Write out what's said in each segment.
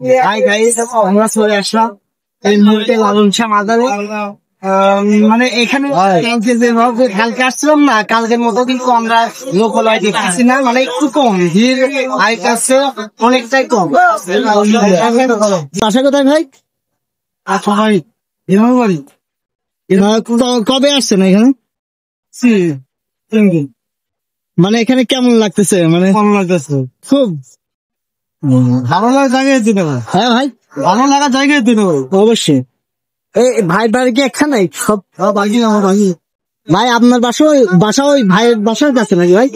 Hi guys, আমরা চলে আসলাম এই মুহূর্তে লালন শাহ মাজারে। মানে এখানে কালকে যেভাবে কালকে আসছিলাম না, কালকের মতো কিন্তু আমরা লোকালয় দেখতেছি না, মানে একটু কম ভিড়, আগের কাছে অনেকটাই কম। বাসা কোথায় ভাই? আচ্ছা ভাই, এভাবে বাড়ি। কবে আসছেন এখানে? মানে এখানে কেমন লাগতেছে? মানে ভালো লাগতেছে খুব। ভালো লাগা জায়গায় দিতে হবে। হ্যাঁ ভাই, ভালো লাগা জায়গায় দিতে হবে অবশ্যই। এই ভাই বাড়ি কি একখানে সব? বাকি আমার বাকি। ভাই আপনার বাসা ওই ভাইয়ের বাসার কাছে নাকি ভাই?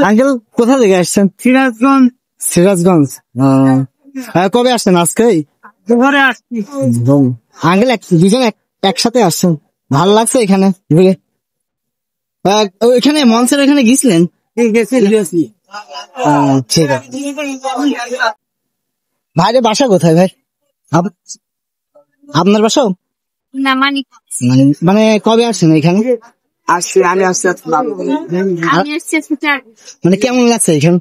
আঙ্কেল কোথা থেকে আসছেন? সিরাজগঞ্জ। সিরাজগঞ্জ। কবে আসছেন? আজকে ঘরে আসছি। আঙ্কেল দুজন একসাথে আসছেন, ভালো লাগছে এখানে ঘুরে? ওইখানে মঞ্চের এখানে গেছিলেন? ঠিক আছে। ভাইরে বাসা কোথায় ভাই? আপনার বাসাও না মানিক মানে কবে আসছেন এখানে? আমি আসছি। আমি আসছি মানে কেমন লাগছে এখানে?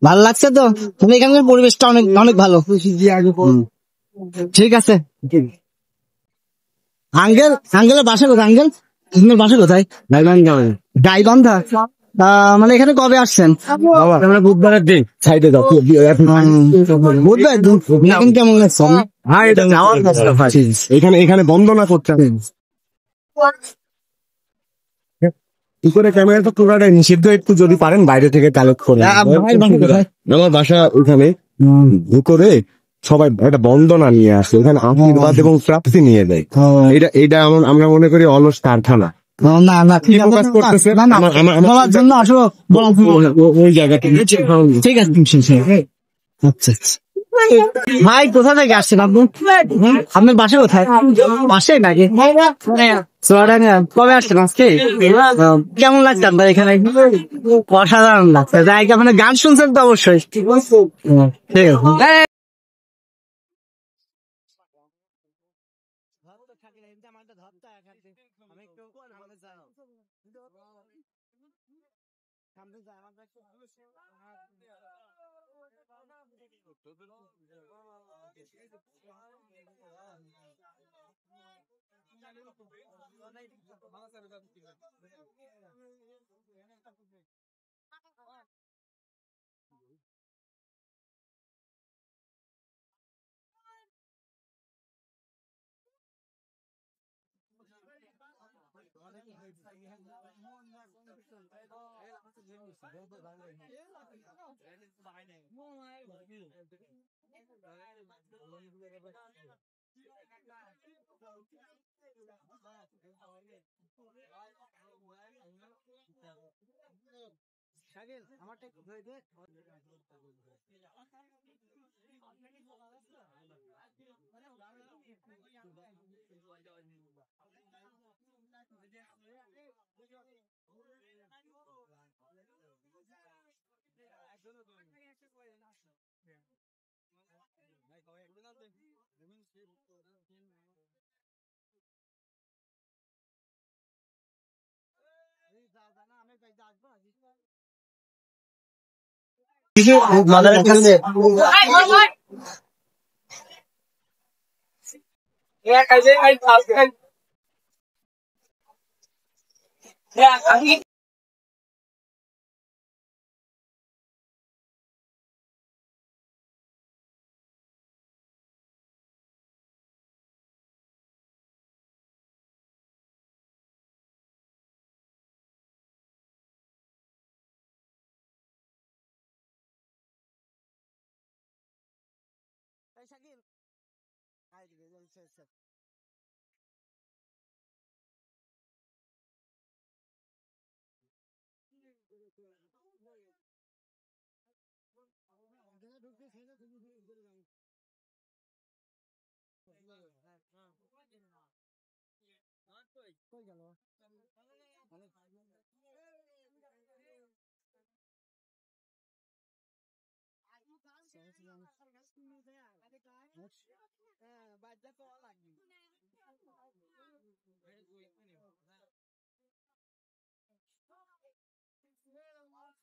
ভালো লাগছে তো? মানে এখানকার পরিবেশটা অনেক অনেক ভালো। ঠিক আছে। আঙ্কেলের বাসা কোথায়? আপনার বাসা কোথায়? গাইবান্ধা। মানে এখানে কবে আসছেন? বুধবারের দিন। সাইডে দাও বুধবার দিন। এখন কেমন লাগছে? এখানে বন্দনা করতে কি করে ক্যামেরা তো পুরাটাই নিষিদ্ধ, একটু যদি পারেন বাইরে থেকে কালেক্ট করে। আমার বাসা ওখানে করে সবাই একটা বন্দনা নিয়ে আসে, ওখানে আশীর্বাদ এবং প্রাপ্তি নিয়ে দেয়। এটা আমরা মনে করি অলস কারখানা। না না, ঠিক আছে, বলার জন্য আসলে ওই জায়গাটা ঠিক আছে। আচ্ছা ভাই, কোথা থেকে আসছেন আপনি? আপনার বাসা কোথায়? পাশে নাকি? কবে আসছেন আজকে? কেমন লাগছে আপনার এখানে? অসাধারণ লাগছে। জায়গা মানে গান শুনছেন তো অবশ্যই। ঠিক আছে।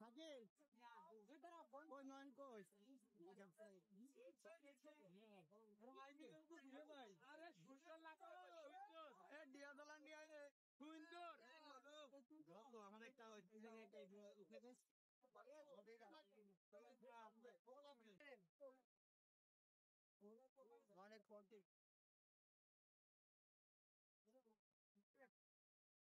সাকিব ওই নয়ন কই আমার একটা অনেক